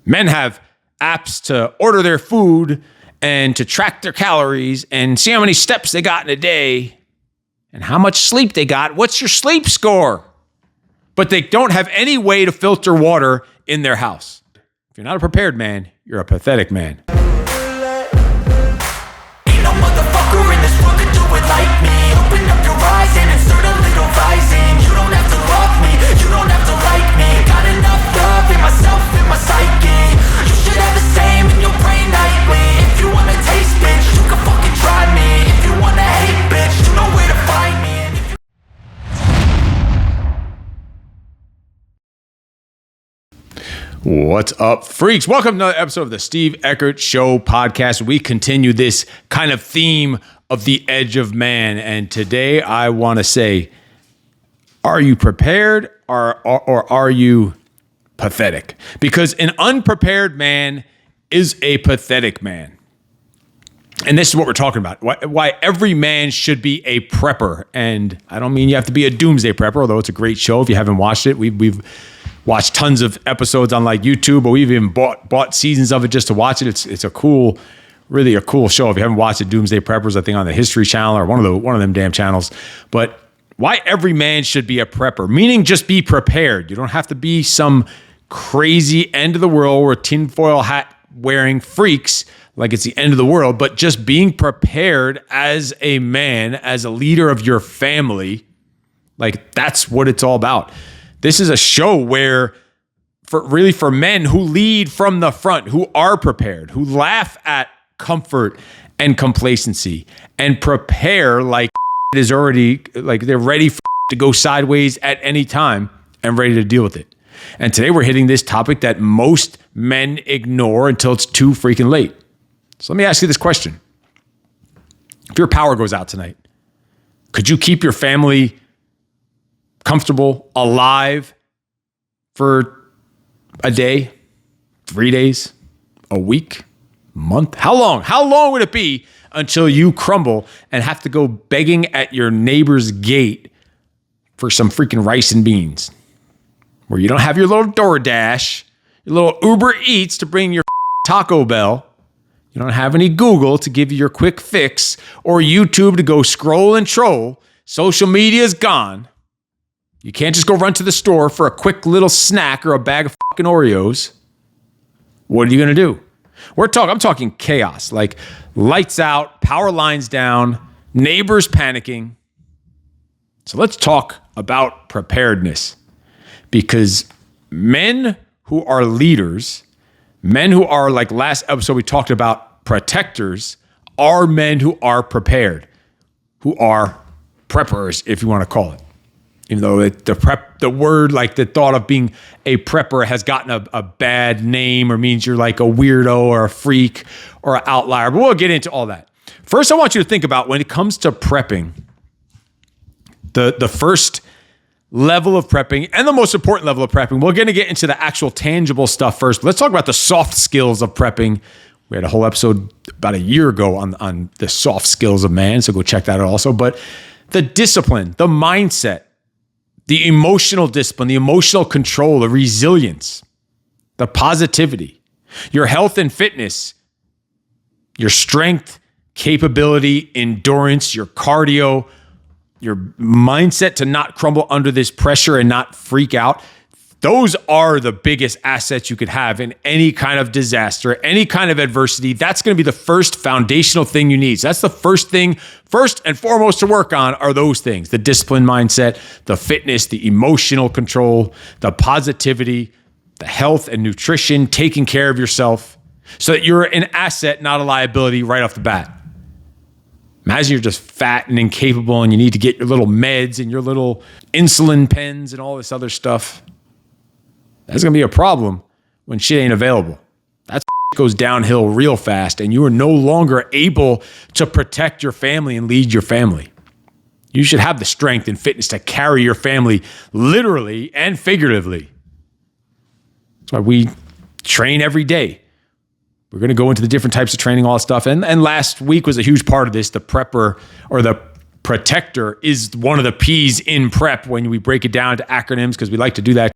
Men have apps to order their food and to track their calories and see how many steps they got in a day and how much sleep they got. What's your sleep score? But they don't have any way to filter water in their house. If you're not a prepared man, you're a pathetic man. Ain't no motherfucker in this world could do it like me. Open up your eyes and insert a little rising. You don't have to love me, you don't have to like me. Got enough love in myself, in my psyche. You should have the same in your brain nightly. If you wanna taste, bitch, you can fucking try me. If you wanna hate, bitch, you know where to find me. What's up, freaks? Welcome to another episode of the Steve Eckert Show podcast. We continue this kind of theme of the edge of man. And today I want to say, are you prepared or are you pathetic? Because an unprepared man is a pathetic man. And this is what we're talking about. Why every man should be a prepper. And I don't mean you have to be a doomsday prepper, although it's a great show. If you haven't watched it, we've watched tons of episodes on like YouTube, but we've even bought seasons of it just to watch it. It's a cool, really a cool show. If you haven't watched it, Doomsday Preppers, I think on the History Channel or one of them damn channels. But why every man should be a prepper, meaning just be prepared. You don't have to be some crazy end of the world or tinfoil hat wearing freaks like it's the end of the world, but just being prepared as a man, as a leader of your family. Like that's what it's all about. This is a show where for men who lead from the front, who are prepared, who laugh at comfort and complacency and prepare like it is already, like they're ready to go sideways at any time and ready to deal with it. And today we're hitting this topic that most men ignore until it's too freaking late. So let me ask you this question. If your power goes out tonight, could you keep your family comfortable, alive for a day, 3 days, a week, month? How long? How long would it be until you crumble and have to go begging at your neighbor's gate for some freaking rice and beans? Where you don't have your little DoorDash, your little Uber Eats to bring your Taco Bell. You don't have any Google to give you your quick fix or YouTube to go scroll and troll. Social media is gone. You can't just go run to the store for a quick little snack or a bag of fucking Oreos. What are you going to do? I'm talking chaos, like lights out, power lines down, neighbors panicking. So let's talk about preparedness, because men who are leaders, men who are, like last episode we talked about, protectors, are men who are prepared, who are preppers, if you want to call it. Even though the word, like the thought of being a prepper has gotten a bad name or means you're like a weirdo or a freak or an outlier, but we'll get into all that. First, I want you to think about when it comes to prepping, the first level of prepping and the most important level of prepping. We're going to get into the actual tangible stuff first. But let's talk about the soft skills of prepping. We had a whole episode about a year ago on the soft skills of man, so go check that out also. But the discipline, the mindset, the emotional discipline, the emotional control, the resilience, the positivity, your health and fitness, your strength, capability, endurance, your cardio, your mindset to not crumble under this pressure and not freak out. Those are the biggest assets you could have in any kind of disaster, any kind of adversity. That's going to be the first foundational thing you need. So that's the first thing, first and foremost to work on are those things: the discipline mindset, the fitness, the emotional control, the positivity, the health and nutrition, taking care of yourself so that you're an asset, not a liability right off the bat. Imagine you're just fat and incapable and you need to get your little meds and your little insulin pens and all this other stuff. That's going to be a problem when shit ain't available. That goes downhill real fast and you are no longer able to protect your family and lead your family. You should have the strength and fitness to carry your family literally and figuratively. That's why we train every day. We're going to go into the different types of training, all that stuff. And last week was a huge part of this. The prepper or the protector is one of the P's in prep when we break it down to acronyms, because we like to do that.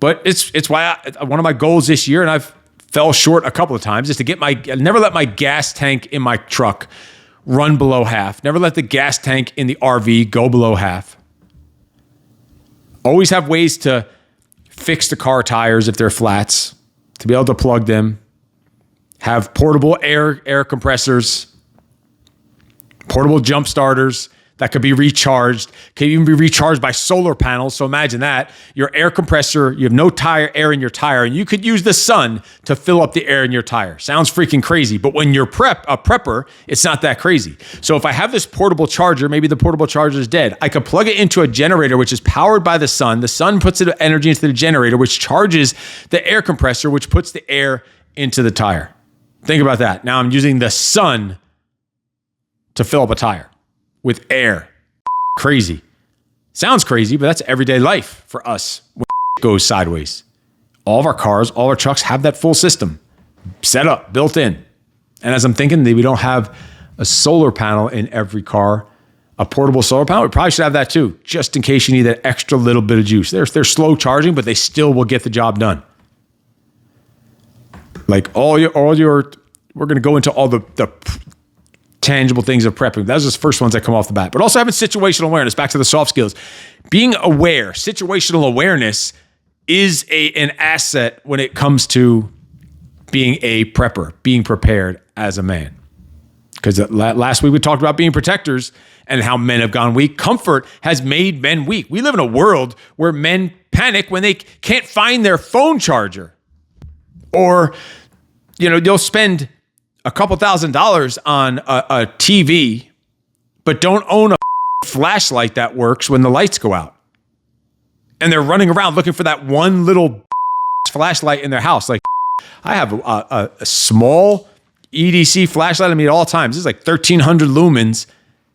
But it's why one of my goals this year, and I've fell short a couple of times, is to never let my gas tank in my truck run below half. Never let the gas tank in the RV go below half. Always have ways to fix the car tires if they're flats, to be able to plug them. Have portable air compressors, portable jump starters that could be recharged, can even be recharged by solar panels. So imagine that. Your air compressor, you have no air in your tire, and you could use the sun to fill up the air in your tire. Sounds freaking crazy, but when you're a prepper, it's not that crazy. So if I have this portable charger, maybe the portable charger is dead, I could plug it into a generator which is powered by the sun. The sun puts the energy into the generator, which charges the air compressor, which puts the air into the tire. Think about that. Now I'm using the sun to fill up a tire with air. Crazy. Sounds crazy, but that's everyday life for us when it goes sideways. All of our cars, all our trucks have that full system set up, built in. And as I'm thinking that we don't have a solar panel in every car, a portable solar panel, we probably should have that too, just in case you need that extra little bit of juice. They're slow charging, but they still will get the job done. Like we're going to go into all the tangible things of prepping. Those are the first ones that come off the bat. But also having situational awareness, back to the soft skills. Being aware, situational awareness is an asset when it comes to being a prepper, being prepared as a man. Because last week we talked about being protectors and how men have gone weak. Comfort has made men weak. We live in a world where men panic when they can't find their phone charger. Or, they'll spend a couple $1,000s on a TV, but don't own a flashlight that works when the lights go out. And they're running around looking for that one little flashlight in their house. Like, I have a small EDC flashlight on me at all times. This is like 1,300 lumens,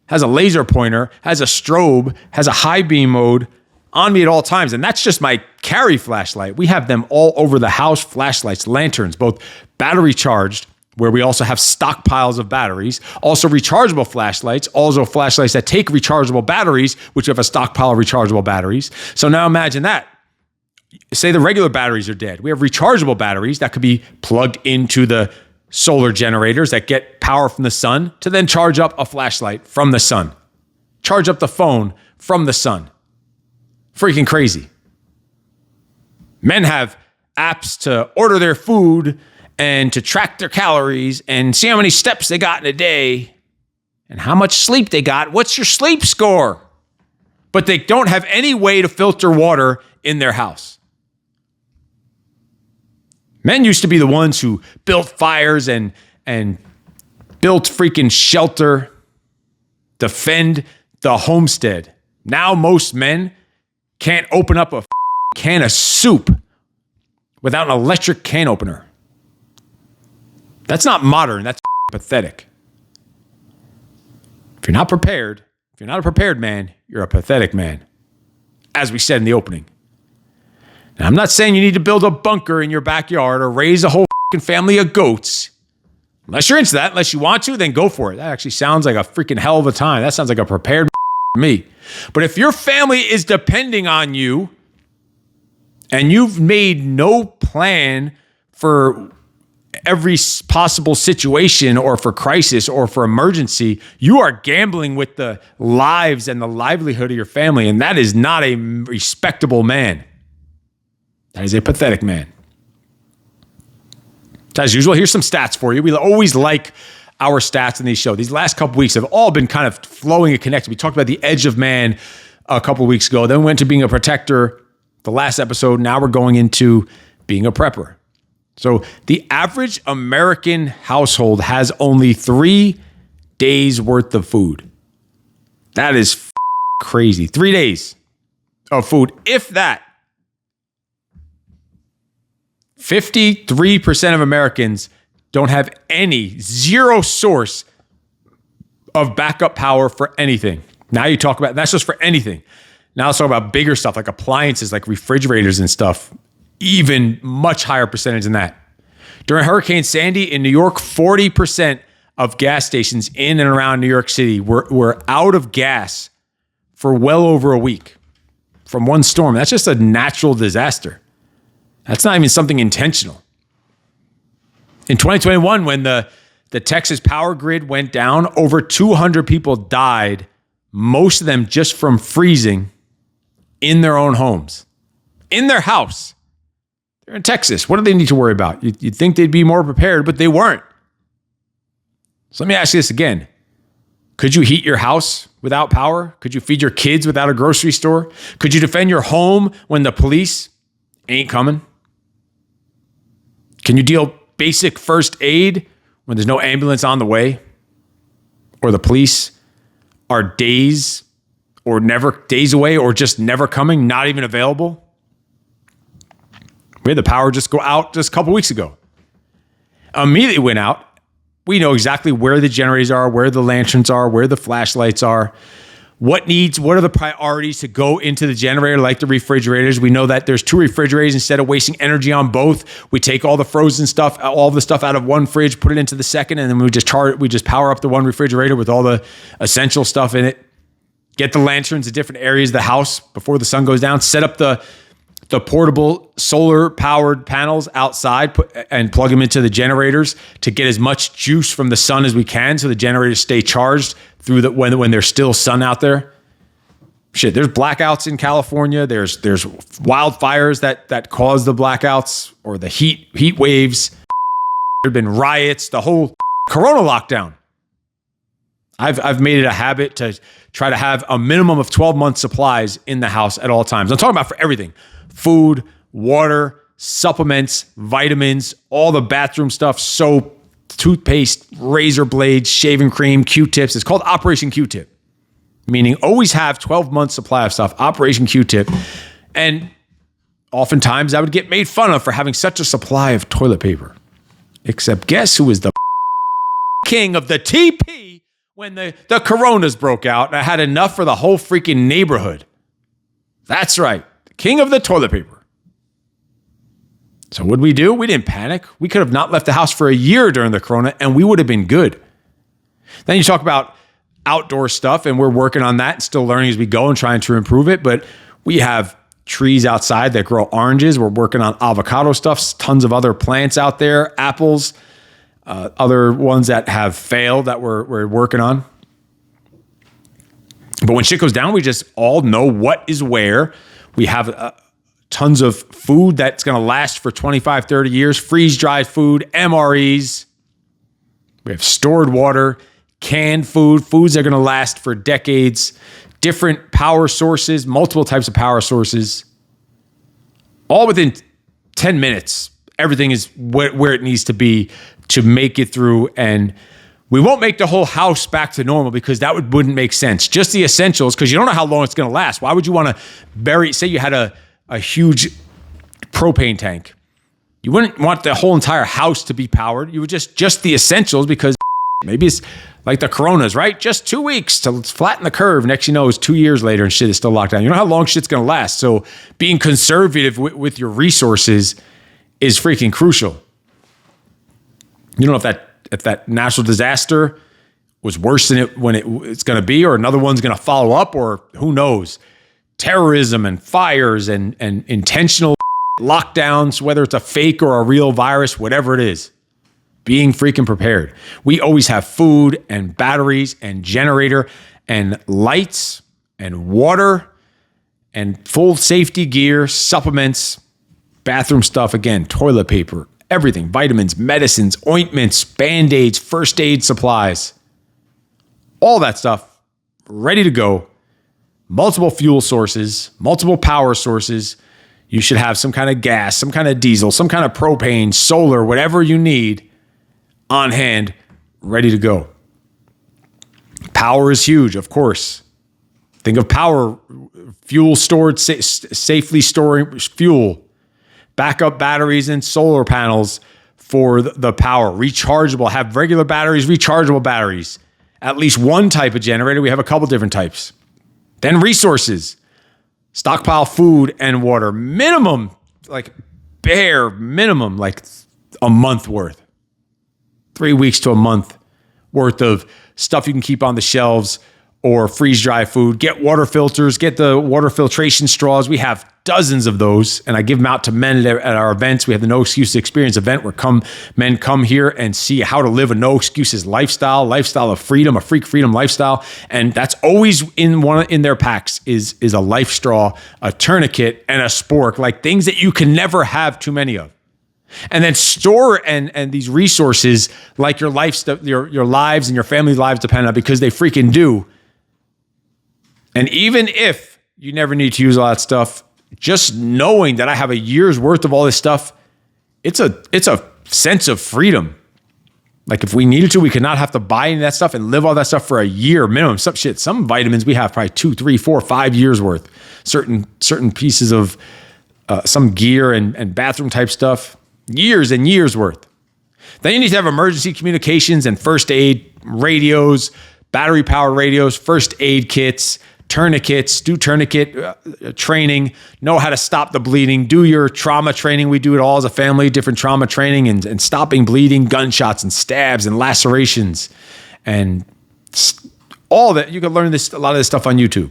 has a laser pointer, has a strobe, has a high beam mode on me at all times. And that's just my carry flashlight. We have them all over the house, flashlights, lanterns, both battery charged, where we also have stockpiles of batteries, also rechargeable flashlights, also flashlights that take rechargeable batteries, which have a stockpile of rechargeable batteries. So now imagine that. Say the regular batteries are dead. We have rechargeable batteries that could be plugged into the solar generators that get power from the sun to then charge up a flashlight from the sun. Charge up the phone from the sun. Freaking crazy. Men have apps to order their food and to track their calories and see how many steps they got in a day and how much sleep they got. What's your sleep score? But they don't have any way to filter water in their house. Men used to be the ones who built fires and built freaking shelter, defend the homestead. Now most men can't open up a can of soup without an electric can opener. That's not modern. That's pathetic. If you're not prepared, if you're not a prepared man, you're a pathetic man, as we said in the opening. Now, I'm not saying you need to build a bunker in your backyard or raise a whole family of goats. Unless you're into that, unless you want to, then go for it. That actually sounds like a freaking hell of a time. That sounds like a prepared to me. But if your family is depending on you and you've made no plan for every possible situation or for crisis or for emergency, you are gambling with the lives and the livelihood of your family. And that is not a respectable man. That is a pathetic man. As usual, here's some stats for you. We always like our stats in these shows. These last couple weeks have all been kind of flowing and connected. We talked about the edge of man a couple of weeks ago. Then we went to being a protector the last episode. Now we're going into being a prepper. So the average American household has only 3 days worth of food. That is crazy. 3 days of food, if that. 53% of Americans don't have zero source of backup power for anything. Now you talk about, that's just for anything. Now let's talk about bigger stuff like appliances, like refrigerators and stuff. Even much higher percentage than that. During Hurricane Sandy in New York, 40% of gas stations in and around New York City were out of gas for well over a week from one storm. That's just a natural disaster. That's not even something intentional. In 2021, when the Texas power grid went down, over 200 people died, most of them just from freezing in their own homes, in their house. They're in Texas. What do they need to worry about? You'd think they'd be more prepared, but they weren't. So let me ask you this again. Could you heat your house without power? Could you feed your kids without a grocery store? Could you defend your home when the police ain't coming? Can you deal basic first aid when there's no ambulance on the way? Or the police are days away or just never coming, not even available? We had the power just go out just a couple weeks ago. Immediately went out. We know exactly where the generators are, where the lanterns are, where the flashlights are, what are the priorities to go into the generator, like the refrigerators. We know that there's 2 refrigerators. Instead of wasting energy on both, we take all the frozen stuff, all the stuff out of one fridge, put it into the second, and then we just power up the one refrigerator with all the essential stuff in it. Get the lanterns at different areas of the house before the sun goes down. Set up the portable solar-powered panels outside and plug them into the generators to get as much juice from the sun as we can so the generators stay charged through when there's still sun out there. Shit, there's blackouts in California. There's wildfires that cause the blackouts or the heat waves. There have been riots, the whole Corona lockdown. I've made it a habit to try to have a minimum of 12 month supplies in the house at all times. I'm talking about for everything. Food, water, supplements, vitamins, all the bathroom stuff, soap, toothpaste, razor blades, shaving cream, Q-tips. It's called Operation Q-tip, meaning always have 12 months supply of stuff, Operation Q-tip. And oftentimes I would get made fun of for having such a supply of toilet paper. Except guess who was the king of the TP when the Coronas broke out and I had enough for the whole freaking neighborhood? That's right. King of the toilet paper. So what did we do? We didn't panic. We could have not left the house for a year during the Corona and we would have been good. Then you talk about outdoor stuff and we're working on that and still learning as we go and trying to improve it. But we have trees outside that grow oranges. We're working on avocado stuff, tons of other plants out there, apples, other ones that have failed that we're working on. But when shit goes down, we just all know what is where. We have tons of food that's going to last for 25, 30 years, freeze-dried food, MREs. We have stored water, canned foods that are going to last for decades, different power sources, multiple types of power sources. All within 10 minutes, everything is where it needs to be to make it through. And we won't make the whole house back to normal because that wouldn't make sense. Just the essentials, because you don't know how long it's going to last. Why would you want to say you had a huge propane tank? You wouldn't want the whole entire house to be powered. You would just the essentials because maybe it's like the Coronas, right? Just 2 weeks to flatten the curve. Next you know, it's 2 years later and shit is still locked down. You know how long shit's going to last. So being conservative with your resources is freaking crucial. You don't know if that natural disaster was worse than it's going to be, or another one's going to follow up, or who knows, terrorism and fires and intentional lockdowns, whether it's a fake or a real virus, whatever it is, being freaking prepared. We always have food and batteries and generator and lights and water and full safety gear, supplements, bathroom stuff, again, toilet paper, everything, vitamins, medicines, ointments, Band-Aids, first aid supplies, all that stuff ready to go. Multiple fuel sources, multiple power sources. You should have some kind of gas, some kind of diesel, some kind of propane, solar, whatever you need on hand, ready to go. Power is huge, of course. Think of power, fuel stored, safely storing fuel. Backup batteries and solar panels for the power. Rechargeable, have regular batteries, rechargeable batteries. At least one type of generator. We have a couple different types. Then resources. Stockpile food and water. Minimum, like a month worth. 3 weeks to a month worth of stuff you can keep on the shelves or freeze dry food. Get water filters, get the water filtration straws. We have dozens of those, and I give them out to men at our events. We have the No Excuses Experience event where men come here and see how to live a no excuses lifestyle of freedom, a freak freedom lifestyle. And that's always in their packs is a life straw, a tourniquet, and a spork, like things that you can never have too many of. And then store and these resources like your lives and your family's lives depend on, because they freaking do. And even if you never need to use all that stuff, just knowing that I have a year's worth of all this stuff, it's a sense of freedom. Like if we needed to, we could not have to buy any of that stuff and live all that stuff for a year minimum. Some vitamins we have probably 2, 3, 4, 5 years worth. Certain pieces of some gear and bathroom type stuff, years and years worth. Then you need to have emergency communications and first aid radios, battery powered radios, first aid kits, tourniquets, do tourniquet training, know how to stop the bleeding, do your trauma training. We do it all as a family, different trauma training and stopping bleeding, gunshots and stabs and lacerations and all that. You can learn a lot of this stuff on YouTube.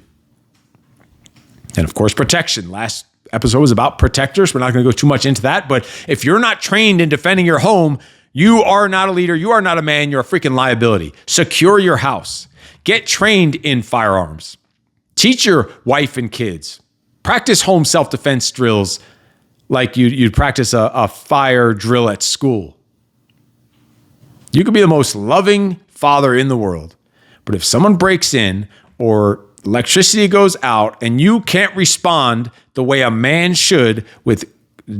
And of course, protection. Last episode was about protectors. We're not going to go too much into that, but if you're not trained in defending your home, you are not a leader. You are not a man. You're a freaking liability. Secure your house. Get trained in firearms. Teach your wife and kids. Practice home self-defense drills like you'd practice a fire drill at school. You could be the most loving father in the world, but if someone breaks in or electricity goes out and you can't respond the way a man should with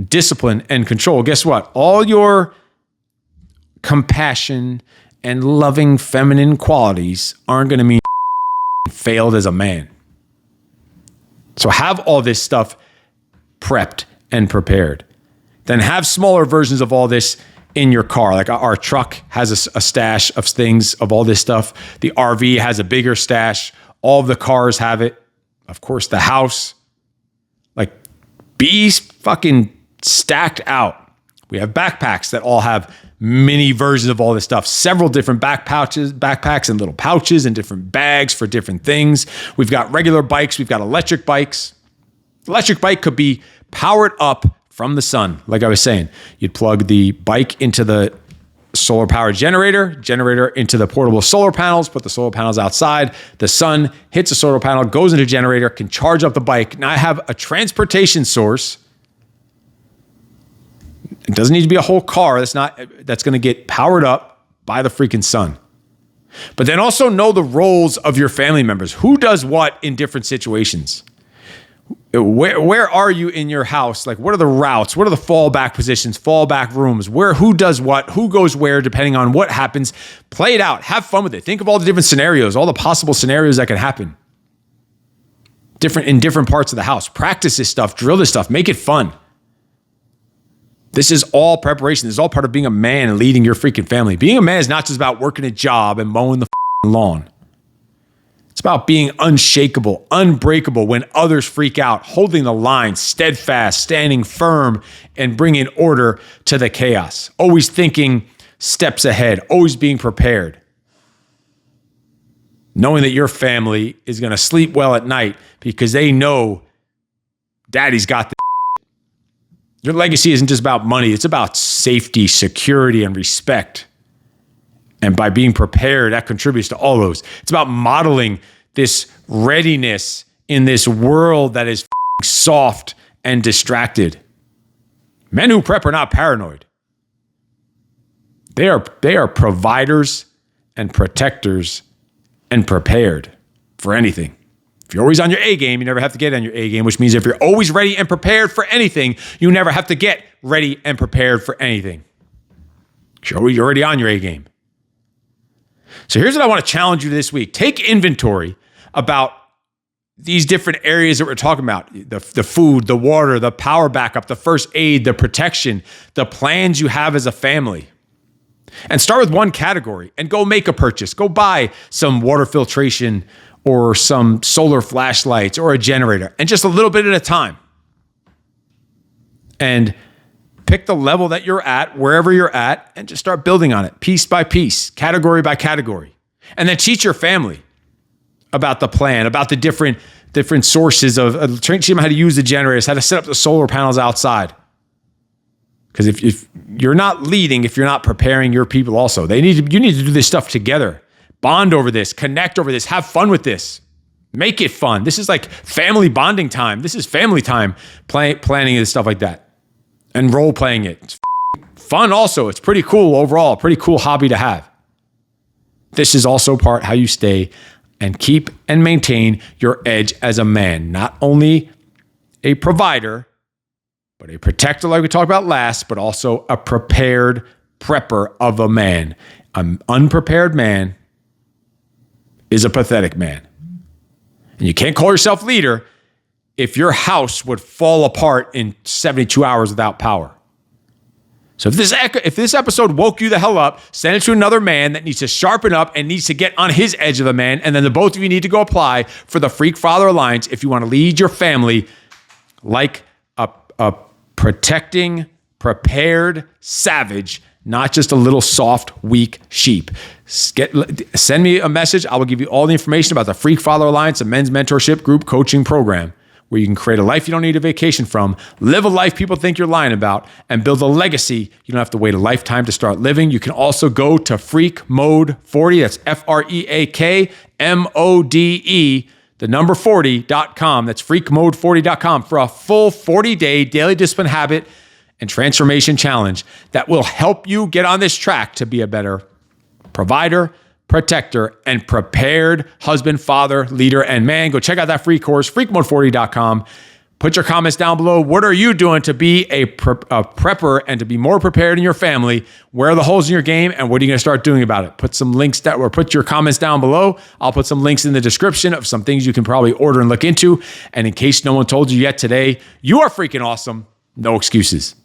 discipline and control, guess what? All your compassion and loving feminine qualities aren't going to mean failed as a man. So have all this stuff prepped and prepared. Then have smaller versions of all this in your car. Like our truck has a stash of things, of all this stuff. The RV has a bigger stash. All of the cars have it. Of course, the house. Like, be fucking stacked out. We have backpacks that all have mini versions of all this stuff. Several different backpacks and little pouches and different bags for different things. We've got regular bikes. We've got electric bikes. Electric bike could be powered up from the sun. Like I was saying, you'd plug the bike into the solar powered generator into the portable solar panels, put the solar panels outside. The sun hits the solar panel, goes into a generator, can charge up the bike. Now I have a transportation source. It doesn't need to be a whole car. That's going to get powered up by the freaking sun. But then also know the roles of your family members. Who does what in different situations? Where are you in your house? Like, what are the routes? What are the fallback positions, fallback rooms? Who does what? Who goes where, depending on what happens? Play it out. Have fun with it. Think of all the different scenarios, all the possible scenarios that can happen. In different parts of the house. Practice this stuff. Drill this stuff. Make it fun. This is all preparation. This is all part of being a man and leading your freaking family. Being a man is not just about working a job and mowing the lawn. It's about being unshakable, unbreakable when others freak out, holding the line, steadfast, standing firm, and bringing order to the chaos. Always thinking steps ahead, always being prepared. Knowing that your family is going to sleep well at night because they know daddy's got this. Your legacy isn't just about money. It's about safety, security, and respect. And by being prepared, that contributes to all those. It's about modeling this readiness in this world that is soft and distracted. Men who prep are not paranoid. They are providers and protectors and prepared for anything. If you're always on your A game, you never have to get on your A game, which means if you're always ready and prepared for anything, you never have to get ready and prepared for anything. You're already on your A game. So here's what I want to challenge you this week. Take inventory about these different areas that we're talking about. The food, the water, the power backup, the first aid, the protection, the plans you have as a family. And start with one category and go make a purchase. Go buy some water filtration or some solar flashlights or a generator, and just a little bit at a time. And pick the level that you're at, wherever you're at, and just start building on it, piece by piece, category by category. And then teach your family about the plan, about the different different sources of teach them how to use the generators, how to set up the solar panels outside. Because if you're not leading, if you're not preparing your people also, you need to do this stuff together. Bond over this, connect over this, have fun with this. Make it fun. This is like family bonding time. This is family time, planning and stuff like that. And role playing it. It's fun also. It's pretty cool overall, pretty cool hobby to have. This is also part how you stay and keep and maintain your edge as a man. Not only a provider, but a protector like we talked about last, but also a prepared prepper of a man. An unprepared man is a pathetic man. And you can't call yourself leader if your house would fall apart in 72 hours without power. So if this episode woke you the hell up, send it to another man that needs to sharpen up and needs to get on his edge of the man. And then the both of you need to go apply for the Freak Father Alliance if you want to lead your family like a protecting, prepared savage, not just a little soft, weak sheep. Send me a message. I will give you all the information about the Freak Father Alliance, a men's mentorship group coaching program where you can create a life you don't need a vacation from, live a life people think you're lying about, and build a legacy you don't have to wait a lifetime to start living. You can also go to Freak Mode 40. That's FREAKMODE, the number 40.com. That's freakmode40.com for a full 40-day daily discipline habit and transformation challenge that will help you get on this track to be a better provider, protector, and prepared husband, father, leader, and man. Go check out that free course, freakmode40.com. Put your comments down below. What are you doing to be a prepper and to be more prepared in your family? Where are the holes in your game, and what are you going to start doing about it? Put some links or put your comments down below. I'll put some links in the description of some things you can probably order and look into. And in case no one told you yet today, you are freaking awesome. No excuses.